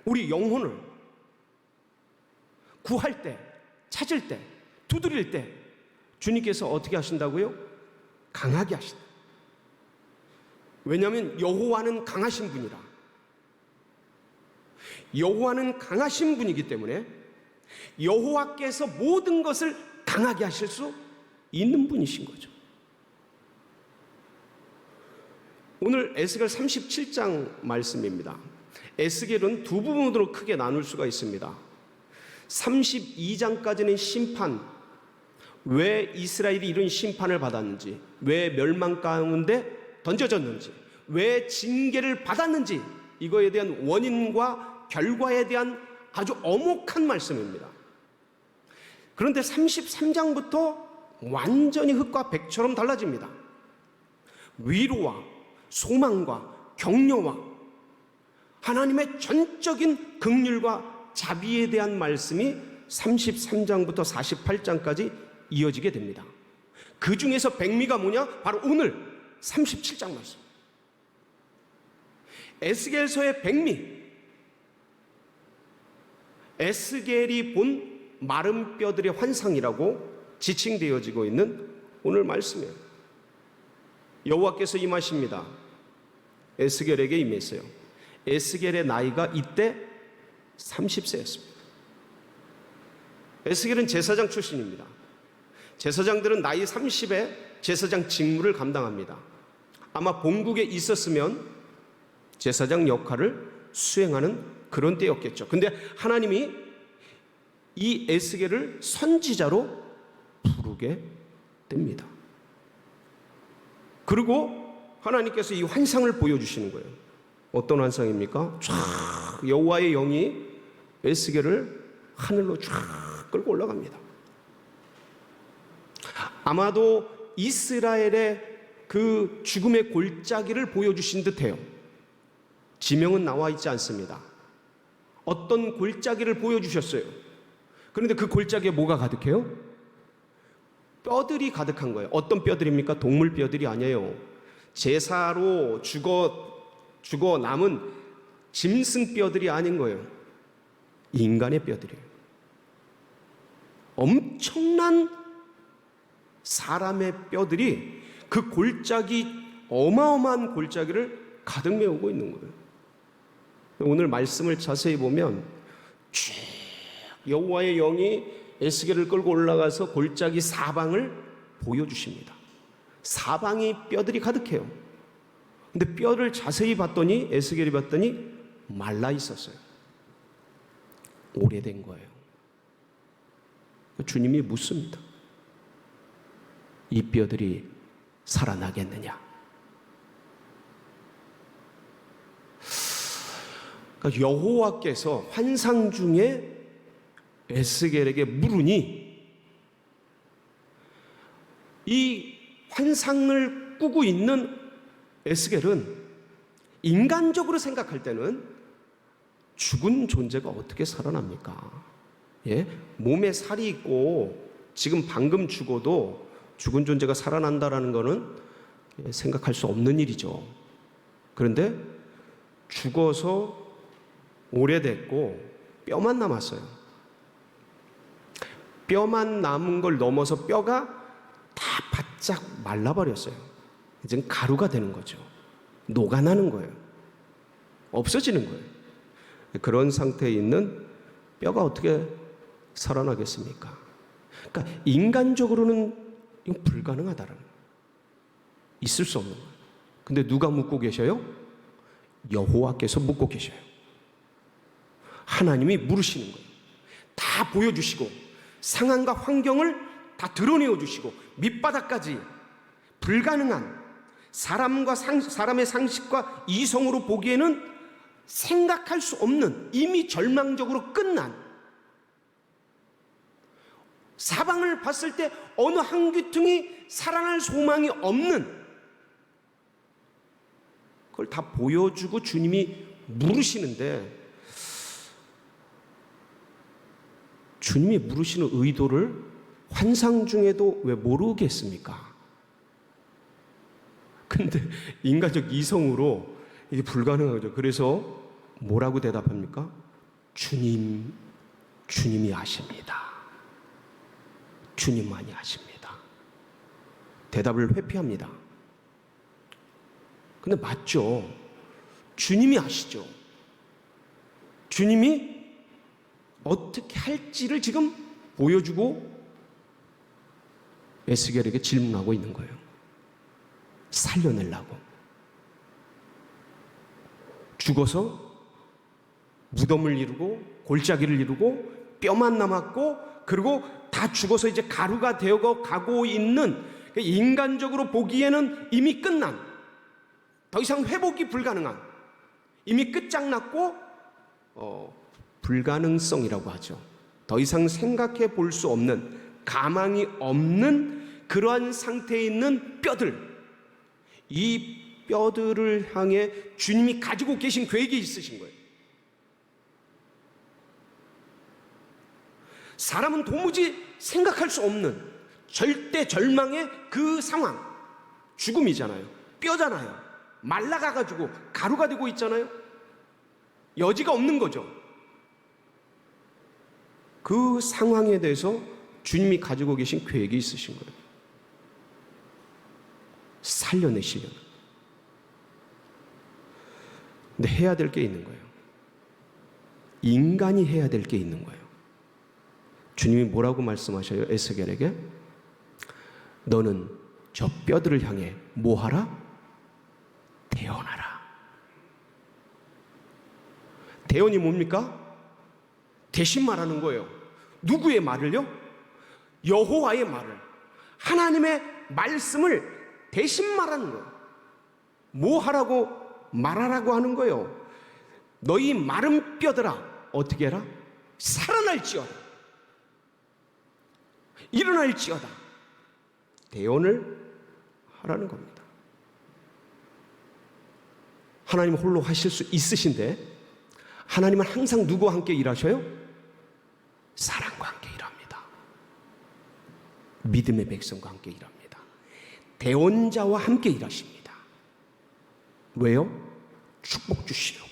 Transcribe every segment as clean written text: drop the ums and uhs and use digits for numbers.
우리 영혼을 구할 때, 찾을 때, 두드릴 때 주님께서 어떻게 하신다고요? 강하게 하신다. 왜냐하면 여호와는 강하신 분이라. 여호와는 강하신 분이기 때문에 여호와께서 모든 것을 강하게 하실 수 있는 분이신 거죠. 오늘 에스겔 37장 말씀입니다. 에스겔은 두 부분으로 크게 나눌 수가 있습니다. 32장까지는 심판, 왜 이스라엘이 이런 심판을 받았는지, 왜 멸망 가운데 던져졌는지, 왜 징계를 받았는지, 이거에 대한 원인과 결과에 대한 아주 엄혹한 말씀입니다. 그런데 33장부터 완전히 흙과 백처럼 달라집니다. 위로와 소망과 격려와 하나님의 전적인 긍휼과 자비에 대한 말씀이 33장부터 48장까지 이어지게 됩니다. 그 중에서 백미가 뭐냐? 바로 오늘 37장 말씀. 에스겔서의 백미, 에스겔이 본 마른 뼈들의 환상이라고 지칭되어지고 있는 오늘 말씀이에요. 여호와께서 임하십니다. 에스겔에게 임했어요. 에스겔의 나이가 이때 30세였습니다. 에스겔은 제사장 출신입니다. 제사장들은 나이 30에 제사장 직무를 감당합니다. 아마 본국에 있었으면 제사장 역할을 수행하는 그런 때였겠죠. 근데 하나님이 이 에스겔을 선지자로 부르게 됩니다. 그리고 하나님께서 이 환상을 보여주시는 거예요. 어떤 환상입니까? 쫙 여호와의 영이 에스겔을 하늘로 쫙 끌고 올라갑니다. 아마도 이스라엘의 그 죽음의 골짜기를 보여주신 듯해요. 지명은 나와 있지 않습니다. 어떤 골짜기를 보여주셨어요. 그런데 그 골짜기에 뭐가 가득해요? 뼈들이 가득한 거예요. 어떤 뼈들입니까? 동물 뼈들이 아니에요. 제사로 죽어 남은 짐승 뼈들이 아닌 거예요. 인간의 뼈들이에요. 엄청난 사람의 뼈들이 그 골짜기, 어마어마한 골짜기를 가득 메우고 있는 거예요. 오늘 말씀을 자세히 보면 쭉 여호와의 영이 에스겔을 끌고 올라가서 골짜기 사방을 보여주십니다. 사방이 뼈들이 가득해요. 근데 뼈를 자세히 봤더니, 에스겔이 봤더니 말라 있었어요. 오래된 거예요. 주님이 묻습니다. 이 뼈들이 살아나겠느냐? 그러니까 여호와께서 환상 중에 에스겔에게 물으니, 이 환상을 꾸고 있는 에스겔은 인간적으로 생각할 때는 죽은 존재가 어떻게 살아납니까? 예? 몸에 살이 있고 지금 방금 죽어도 죽은 존재가 살아난다라는 것은 생각할 수 없는 일이죠. 그런데 죽어서 오래됐고 뼈만 남았어요. 뼈만 남은 걸 넘어서 뼈가 다 바짝 말라버렸어요. 이제 가루가 되는 거죠. 녹아나는 거예요. 없어지는 거예요. 그런 상태에 있는 뼈가 어떻게 살아나겠습니까? 그러니까 인간적으로는 이건 불가능하다라는 거예요. 있을 수 없는 거예요. 근데 누가 묻고 계셔요? 여호와께서 묻고 계셔요. 하나님이 물으시는 거예요. 다 보여주시고 상황과 환경을 다 드러내어 주시고 밑바닥까지 불가능한 사람의 상식과 이성으로 보기에는 생각할 수 없는, 이미 절망적으로 끝난, 사방을 봤을 때 어느 한 귀퉁이 살아날 소망이 없는, 그걸 다 보여주고 주님이 물으시는데, 주님이 물으시는 의도를 환상 중에도 왜 모르겠습니까? 근데 인간적 이성으로 이게 불가능하죠. 그래서 뭐라고 대답합니까? 주님이 아십니다. 주님만이 아십니다. 대답을 회피합니다. 근데 맞죠. 주님이 아시죠. 주님이 어떻게 할지를 지금 보여주고 에스겔에게 질문하고 있는 거예요. 살려내려고. 죽어서 무덤을 이루고 골짜기를 이루고 뼈만 남았고, 그리고 다 죽어서 이제 가루가 되어 가고 있는, 인간적으로 보기에는 이미 끝난, 더 이상 회복이 불가능한, 이미 끝장났고 불가능성이라고 하죠. 더 이상 생각해 볼 수 없는, 가망이 없는 그러한 상태에 있는 뼈들, 이 뼈들을 향해 주님이 가지고 계신 계획이 있으신 거예요. 사람은 도무지 생각할 수 없는 절대 절망의 그 상황, 죽음이잖아요. 뼈잖아요. 말라가가지고 가루가 되고 있잖아요. 여지가 없는 거죠. 그 상황에 대해서 주님이 가지고 계신 계획이 있으신 거예요. 살려내시려는. 근데 해야 될 게 있는 거예요. 인간이 해야 될 게 있는 거예요. 주님이 뭐라고 말씀하셔요? 에스겔에게 너는 저 뼈들을 향해 뭐하라? 대언하라. 대언이 뭡니까? 대신 말하는 거예요. 누구의 말을요? 여호와의 말을, 하나님의 말씀을 대신 말하는 거예요. 뭐 하라고? 말하라고 하는 거예요. 너희 마른 뼈들아, 어떻게 해라? 살아날지어다. 일어날지어다. 대언을 하라는 겁니다. 하나님 홀로 하실 수 있으신데, 하나님은 항상 누구와 함께 일하셔요? 사랑과 함께 일합니다. 믿음의 백성과 함께 일합니다. 대언자와 함께 일하십니다. 왜요? 축복 주시려고,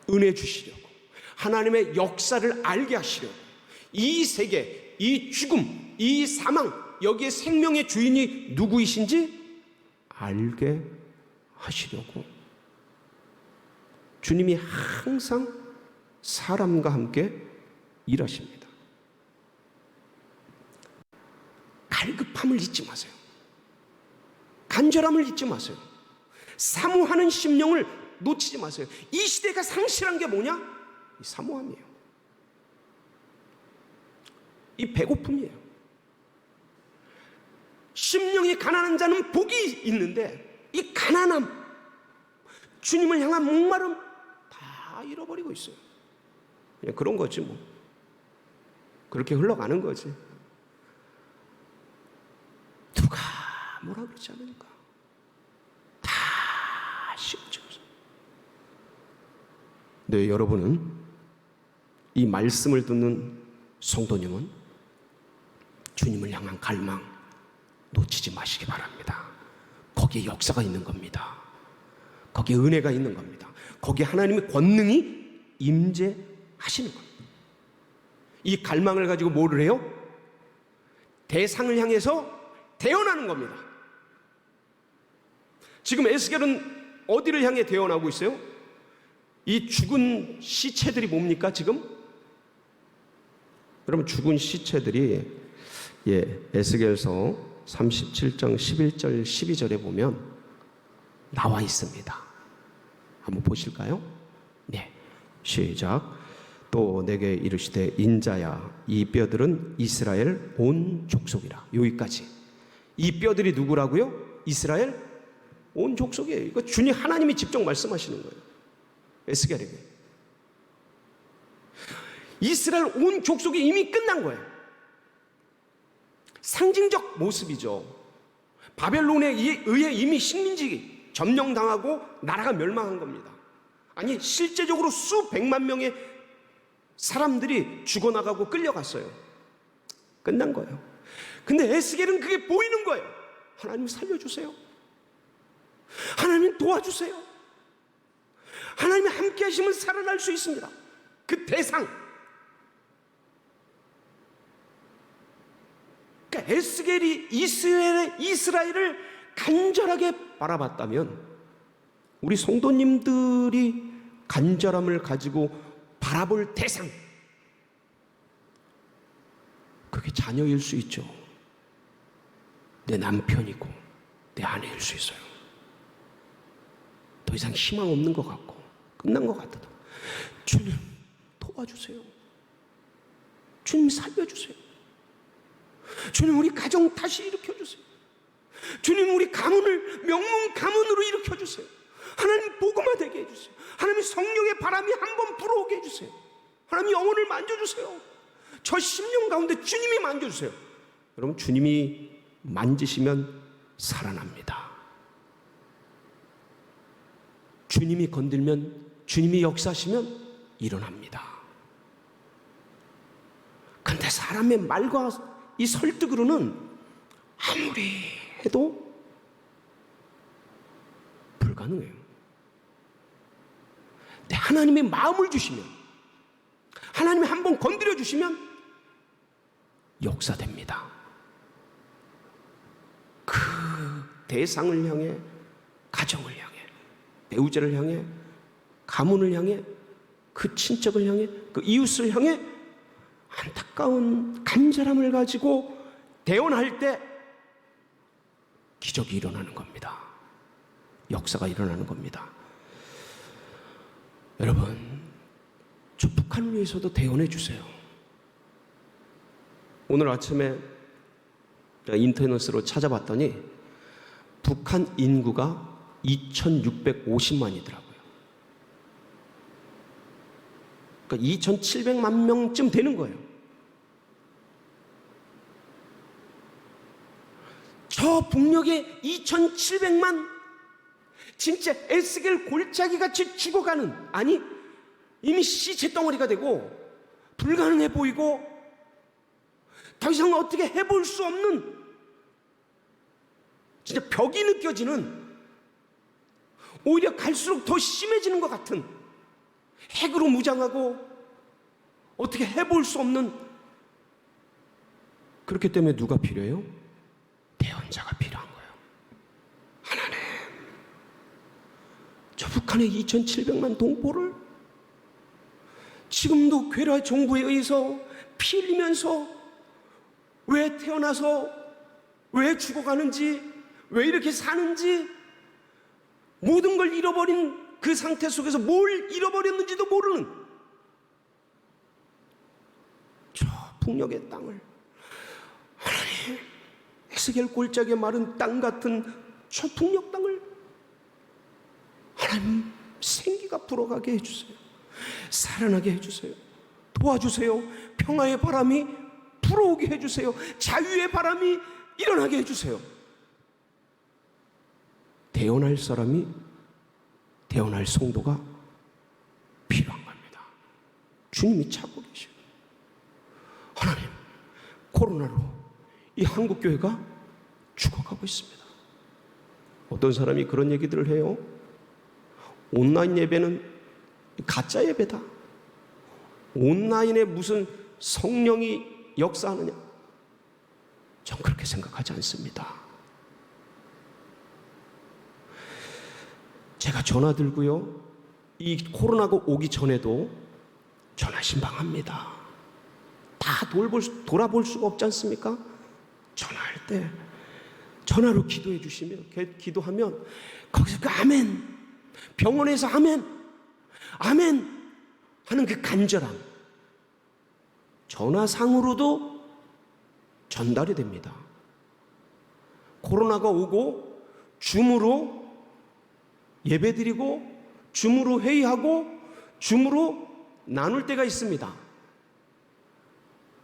은혜 주시려고, 하나님의 역사를 알게 하시려고, 이 세계, 이 죽음, 이 사망, 여기에 생명의 주인이 누구이신지 알게 하시려고 주님이 항상 사람과 함께 일하십니다. 갈급함을 잊지 마세요. 간절함을 잊지 마세요. 사모하는 심령을 놓치지 마세요. 이 시대가 상실한 게 뭐냐? 이 사모함이에요. 이 배고픔이에요. 심령이 가난한 자는 복이 있는데, 이 가난함, 주님을 향한 목마름 다 잃어버리고 있어요. 그냥 그런 거지 뭐. 그렇게 흘러가는 거지. 누가 뭐라 그러지 않으니까 다 쉬워져. 네, 여러분은, 이 말씀을 듣는 성도님은 주님을 향한 갈망 놓치지 마시기 바랍니다. 거기에 역사가 있는 겁니다. 거기에 은혜가 있는 겁니다. 거기에 하나님의 권능이 임재하시는 겁니다. 이 갈망을 가지고 뭐를 해요? 대상을 향해서 대언하는 겁니다. 지금 에스겔은 어디를 향해 대언하고 있어요? 이 죽은 시체들이 뭡니까 지금? 여러분, 죽은 시체들이 에스겔서 37장 11절 12절에 보면 나와 있습니다. 한번 보실까요? 네, 시작. 또 내게 이르시되 인자야, 이 뼈들은 이스라엘 온 족속이라. 여기까지. 이 뼈들이 누구라고요? 이스라엘 온 족속이에요. 이거 주님 하나님이 직접 말씀하시는 거예요. 에스겔에게. 이스라엘 온 족속이 이미 끝난 거예요. 상징적 모습이죠. 바벨론에 의해 이미 식민지 점령당하고 나라가 멸망한 겁니다. 아니, 실제적으로 수백만 명의 사람들이 죽어나가고 끌려갔어요. 끝난 거예요. 근데 에스겔은 그게 보이는 거예요. 하나님 살려주세요. 하나님 도와주세요. 하나님이 함께 하시면 살아날 수 있습니다. 그 대상. 그러니까 에스겔이 이스라엘을 간절하게 바라봤다면 우리 성도님들이 간절함을 가지고 바라볼 대상, 그게 자녀일 수 있죠. 내 남편이고 내 아내일 수 있어요. 더 이상 희망 없는 것 같고 끝난 것 같아도 주님 도와주세요. 주님 살려주세요. 주님 우리 가정 다시 일으켜주세요. 주님 우리 가문을 명문 가문으로 일으켜주세요. 하나님 복음화 되게 해주세요. 하나님 성령의 바람이 한번 불어오게 해주세요. 하나님 영혼을 만져주세요. 저 10년 가운데 주님이 만져주세요. 여러분 주님이 만지시면 살아납니다. 주님이 건들면, 주님이 역사하시면 일어납니다. 그런데 사람의 말과 이 설득으로는 아무리 해도 불가능해요. 근데 하나님의 마음을 주시면, 하나님이 한번 건드려 주시면 역사됩니다. 그 대상을 향해, 가정을 향해, 배우자를 향해, 가문을 향해, 그 친척을 향해, 그 이웃을 향해 안타까운 간절함을 가지고 대언할 때 기적이 일어나는 겁니다. 역사가 일어나는 겁니다. 여러분, 저 북한을 위해서도 대언해 주세요. 오늘 아침에 인터넷으로 찾아봤더니 북한 인구가 2,650만이더라고요. 그러니까 2,700만 명쯤 되는 거예요. 저 북녘에 2,700만, 진짜 에스겔 골짜기 같이 죽어가는, 아니 이미 시체 덩어리가 되고 불가능해 보이고 더 이상 어떻게 해볼 수 없는, 진짜 벽이 느껴지는, 오히려 갈수록 더 심해지는 것 같은, 핵으로 무장하고 어떻게 해볼 수 없는, 그렇기 때문에 누가 필요해요? 대언자가 필요한 거예요. 하나님, 저 북한의 2,700만 동포를 지금도 괴뢰 정부에 의해서 피 흘리면서 왜 태어나서 왜 죽어가는지, 왜 이렇게 사는지, 모든 걸 잃어버린 그 상태 속에서 뭘 잃어버렸는지도 모르는 저 북녘의 땅을, 하나님, 에스겔 골짜기에 마른 땅 같은 저 북녘 땅을 하나님 생기가 불어가게 해주세요. 살아나게 해주세요. 도와주세요. 평화의 바람이 불어오게 해주세요. 자유의 바람이 일어나게 해주세요. 대언할 사람이, 대언할 성도가 필요한 겁니다. 주님이 찾고 계셔요. 하나님, 코로나로 이 한국교회가 죽어가고 있습니다. 어떤 사람이 그런 얘기들을 해요. 온라인 예배는 가짜 예배다. 온라인에 무슨 성령이 역사하느냐? 전 그렇게 생각하지 않습니다. 제가 전화 들고요, 이 코로나가 오기 전에도 전화 신방합니다. 다 돌아볼 수가 없지 않습니까? 전화할 때 전화로 기도해 주시면, 기도하면 거기서 그 아멘, 병원에서 아멘, 아멘 하는 그 간절함, 전화상으로도 전달이 됩니다. 코로나가 오고 줌으로 예배드리고 줌으로 회의하고 줌으로 나눌 때가 있습니다.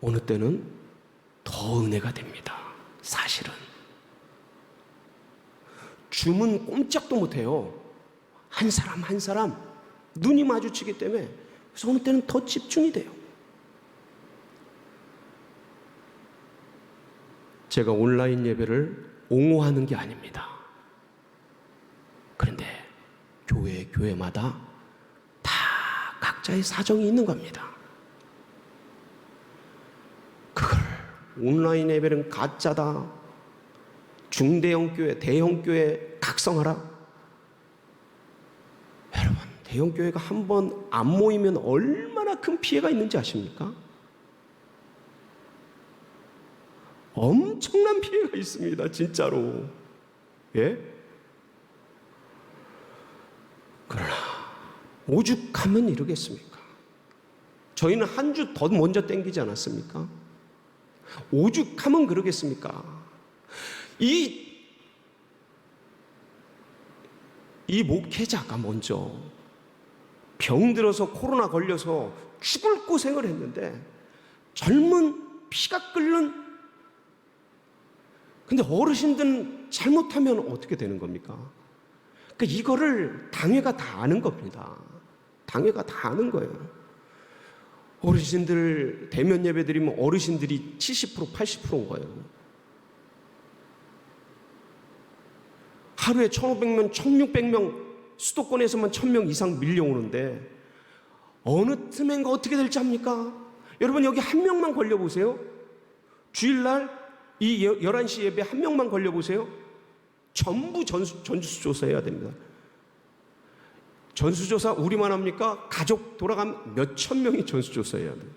어느 때는 더 은혜가 됩니다. 사실은 줌은 꼼짝도 못해요. 한 사람 한 사람 눈이 마주치기 때문에. 그래서 어느 때는 더 집중이 돼요. 제가 온라인 예배를 옹호하는 게 아닙니다. 그런데 교회마다 다 각자의 사정이 있는 겁니다. 그걸 온라인 예배는 가짜다, 중대형 교회, 대형 교회 각성하라. 여러분, 대형 교회가 한 번 안 모이면 얼마나 큰 피해가 있는지 아십니까? 엄청난 피해가 있습니다, 진짜로. 예? 그러나 오죽하면 이러겠습니까? 저희는 한 주 더 먼저 땡기지 않았습니까? 오죽하면 그러겠습니까? 이 목회자가 먼저 병들어서 코로나 걸려서 죽을 고생을 했는데, 젊은 피가 끓는, 근데 어르신들은 잘못하면 어떻게 되는 겁니까? 그러니까 이거를 당회가 다 아는 겁니다. 당회가 다 아는 거예요. 어르신들 대면 예배 드리면 어르신들이 70%, 80%인 거예요. 하루에 1,500명, 1,600명, 수도권에서만 1,000명 이상 밀려오는데 어느 틈엔가 어떻게 될지 압니까? 여러분, 여기 한 명만 걸려보세요. 주일날 이 11시 예배 한 명만 걸려보세요. 전부 전수조사 해야 됩니다. 전수조사 우리만 합니까? 가족 돌아가면 몇천 명이 전수조사 해야 돼요.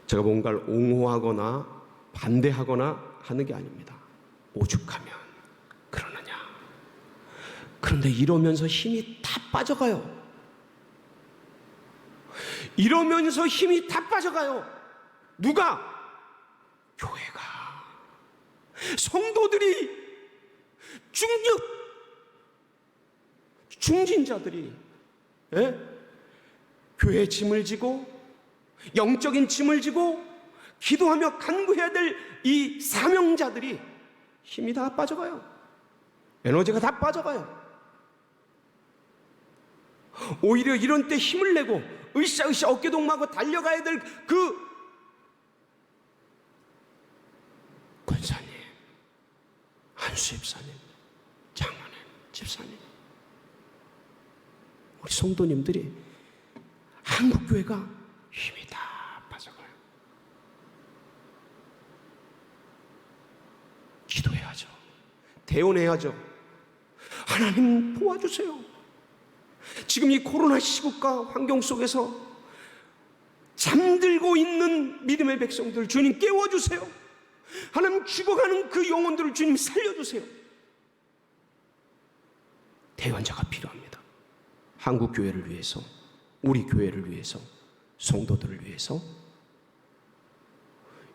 제가 뭔가를 옹호하거나 반대하거나 하는 게 아닙니다. 오죽하면 그러느냐. 그런데 이러면서 힘이 다 빠져가요. 이러면서 힘이 다 빠져가요. 누가? 교회가. 성도들이, 중진자들이, 예? 교회 짐을 지고, 영적인 짐을 지고, 기도하며 간구해야 될 이 사명자들이 힘이 다 빠져가요. 에너지가 다 빠져가요. 오히려 이런 때 힘을 내고 으쌰으쌰 어깨동무하고 달려가야 될 그 권사님, 한수 집사님, 장로님, 집사님, 우리 성도님들이, 한국교회가 힘이 다 빠져가요. 기도해야죠. 대언해야죠. 하나님 도와주세요. 지금 이 코로나 시국과 환경 속에서 잠들고 있는 믿음의 백성들 주님 깨워주세요. 하나님, 죽어가는 그 영혼들을 주님 살려주세요. 대언자가 필요합니다. 한국 교회를 위해서, 우리 교회를 위해서, 성도들을 위해서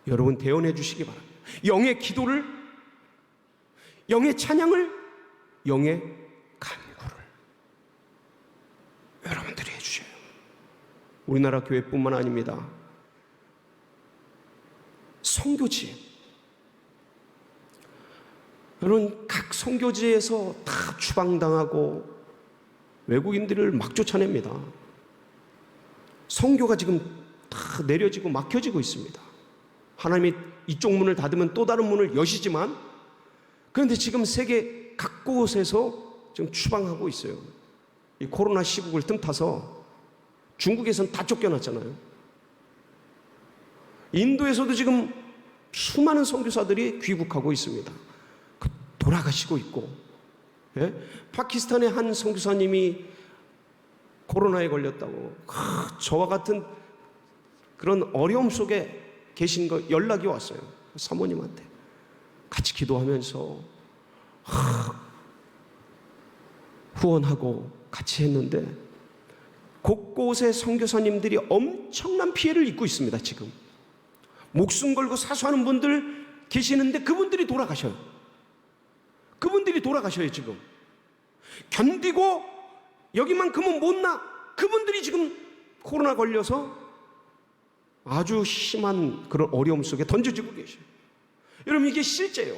여러분 대언해 주시기 바랍니다. 영의 기도를, 영의 찬양을, 영의 간구를 여러분들이 해주셔요. 우리나라 교회뿐만 아닙니다. 선교지, 여러분, 각 선교지에서 다 추방당하고 외국인들을 막 쫓아냅니다. 선교가 지금 다 내려지고 막혀지고 있습니다. 하나님이 이쪽 문을 닫으면 또 다른 문을 여시지만, 그런데 지금 세계 각곳에서 지금 추방하고 있어요. 이 코로나 시국을 틈타서 중국에서는 다 쫓겨났잖아요. 인도에서도 지금 수많은 선교사들이 귀국하고 있습니다. 돌아가시고 있고, 예? 파키스탄의 한 선교사님이 코로나에 걸렸다고 저와 같은 그런 어려움 속에 계신 거 연락이 왔어요. 사모님한테 같이 기도하면서 후원하고 같이 했는데, 곳곳에 선교사님들이 엄청난 피해를 입고 있습니다. 지금 목숨 걸고 사수하는 분들 계시는데 그분들이 돌아가셔요. 그분들이 돌아가셔요. 지금 견디고 여기만큼은 못 나. 그분들이 지금 코로나 걸려서 아주 심한 그런 어려움 속에 던져지고 계셔요. 여러분, 이게 실제예요.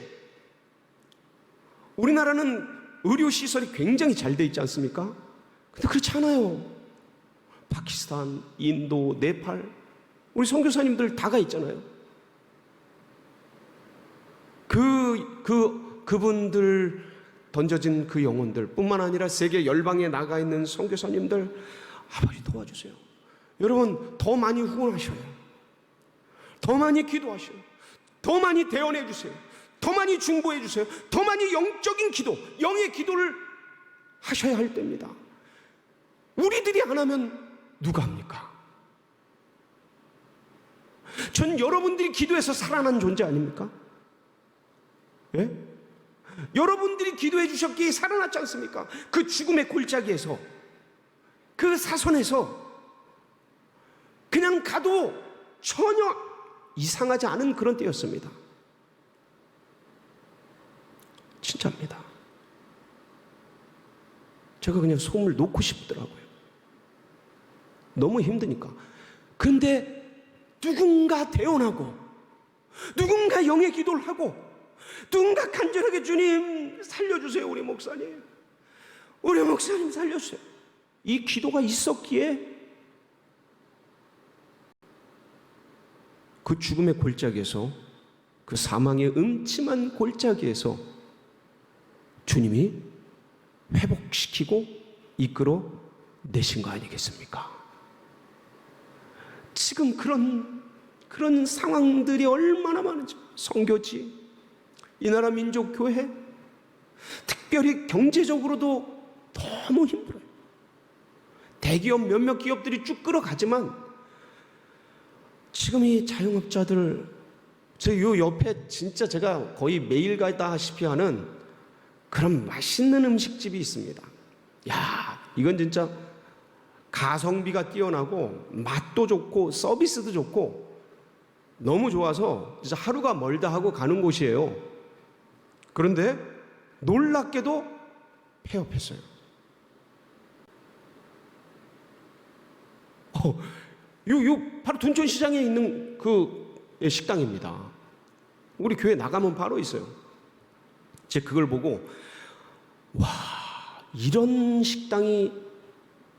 우리나라는 의료시설이 굉장히 잘 돼 있지 않습니까? 근데 그렇지 않아요. 파키스탄, 인도, 네팔, 우리 선교사님들 다 가 있잖아요. 그분들 던져진 그 영혼들 뿐만 아니라 세계 열방에 나가 있는 선교사님들, 아버지 도와주세요. 여러분, 더 많이 후원하셔요. 더 많이 기도하셔요. 더 많이 대언해 주세요. 더 많이 중보해 주세요. 더 많이 영적인 기도, 영의 기도를 하셔야 할 때입니다. 우리들이 안 하면 누가 합니까? 전 여러분들이 기도해서 살아난 존재 아닙니까? 예? 여러분들이 기도해 주셨기에 살아났지 않습니까? 그 죽음의 골짜기에서, 그 사선에서 그냥 가도 전혀 이상하지 않은 그런 때였습니다. 진짜입니다. 제가 그냥 소문을 놓고 싶더라고요. 너무 힘드니까. 근데 누군가 대언하고, 누군가 영의 기도를 하고, 누군가 간절하게 주님 살려주세요, 우리 목사님, 우리 목사님 살려주세요, 이 기도가 있었기에 그 죽음의 골짜기에서, 그 사망의 음침한 골짜기에서 주님이 회복시키고 이끌어 내신 거 아니겠습니까? 지금 그런 상황들이 얼마나 많은지, 선교지, 이 나라 민족교회, 특별히 경제적으로도 너무 힘들어요. 대기업 몇몇 기업들이 쭉 끌어가지만 지금 이 자영업자들, 저 요 옆에 진짜 제가 거의 매일 가다시피 하는 그런 맛있는 음식집이 있습니다. 야, 이건 진짜 가성비가 뛰어나고 맛도 좋고 서비스도 좋고 너무 좋아서 진짜 하루가 멀다 하고 가는 곳이에요. 그런데 놀랍게도 폐업했어요. 요 바로 둔촌시장에 있는 그 식당입니다. 우리 교회 나가면 바로 있어요. 제가 그걸 보고, 와, 이런 식당이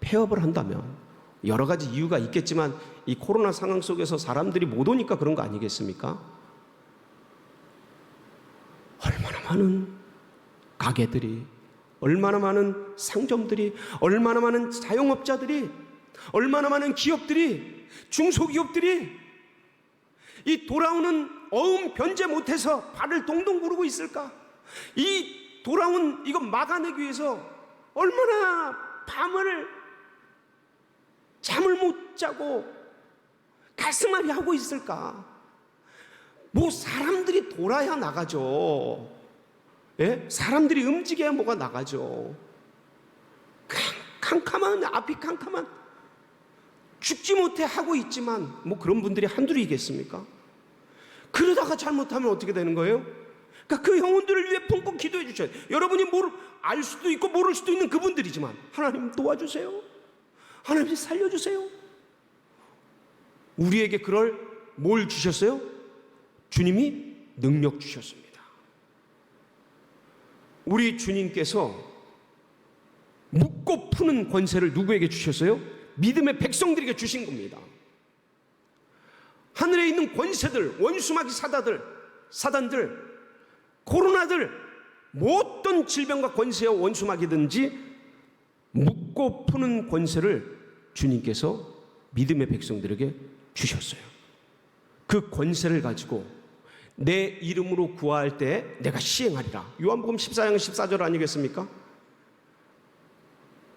폐업을 한다면, 여러 가지 이유가 있겠지만 이 코로나 상황 속에서 사람들이 못 오니까 그런 거 아니겠습니까? 얼마나 많은 가게들이, 얼마나 많은 상점들이, 얼마나 많은 자영업자들이, 얼마나 많은 기업들이, 중소기업들이 이 돌아오는 어음 변제 못해서 발을 동동 구르고 있을까? 이 돌아온 이거 막아내기 위해서 얼마나 밤을 잠을 못 자고 가슴앓이 하고 있을까? 뭐 사람들이 돌아야 나가죠. 예? 사람들이 움직여야 뭐가 나가죠. 캄캄한, 앞이 캄캄한, 죽지 못해 하고 있지만 뭐 그런 분들이 한둘이겠습니까? 그러다가 잘못하면 어떻게 되는 거예요? 그러니까 그 영혼들을 위해 펑펑 기도해 주셔야 돼요. 여러분이 알 수도 있고 모를 수도 있는 그분들이지만 하나님 도와주세요. 하나님 살려주세요. 우리에게 그럴 뭘 주셨어요? 주님이 능력 주셨습니다. 우리 주님께서 묻고 푸는 권세를 누구에게 주셨어요? 믿음의 백성들에게 주신 겁니다. 하늘에 있는 권세들, 원수마귀 사단들, 코로나들, 뭐 어떤 질병과 권세와 원수마귀든지 묻고 푸는 권세를 주님께서 믿음의 백성들에게 주셨어요. 그 권세를 가지고 내 이름으로 구할 때 내가 시행하리라. 요한복음 14장 14절 아니겠습니까?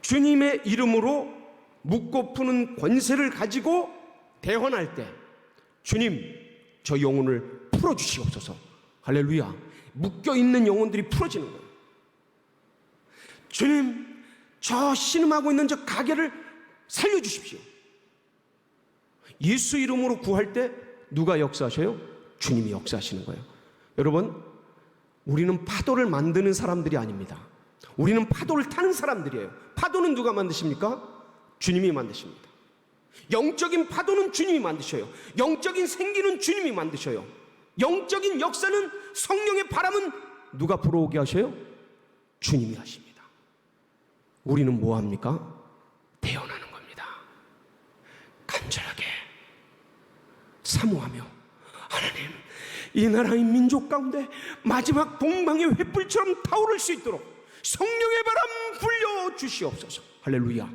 주님의 이름으로 묻고 푸는 권세를 가지고 대언할 때 주님, 저 영혼을 풀어주시옵소서. 할렐루야. 묶여있는 영혼들이 풀어지는 거예요. 주님, 저 신음하고 있는 저 가게를 살려주십시오. 예수 이름으로 구할 때 누가 역사하셔요? 주님이 역사하시는 거예요. 여러분, 우리는 파도를 만드는 사람들이 아닙니다. 우리는 파도를 타는 사람들이에요. 파도는 누가 만드십니까? 주님이 만드십니다. 영적인 파도는 주님이 만드셔요. 영적인 생기는 주님이 만드셔요. 영적인 역사는, 성령의 바람은 누가 불어오게 하셔요? 주님이 하십니다. 우리는 뭐 합니까? 대언하는 겁니다. 간절하게 사모하며, 하나님, 이 나라의 민족 가운데 마지막 동방의 횃불처럼 타오를 수 있도록 성령의 바람 불려 주시옵소서. 할렐루야.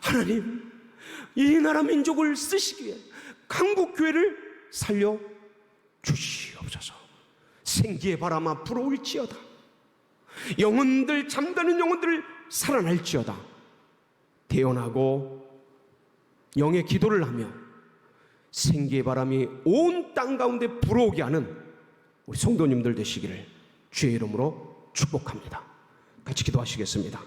하나님, 이 나라 민족을 쓰시기 위해 한국교회를 살려 주시옵소서. 생기의 바람아 불어올지어다. 영혼들, 잠드는 영혼들 살아날지어다. 태어나고 영의 기도를 하며 생기의 바람이 온 땅 가운데 불어오게 하는 우리 성도님들 되시기를 주의 이름으로 축복합니다. 같이 기도하시겠습니다.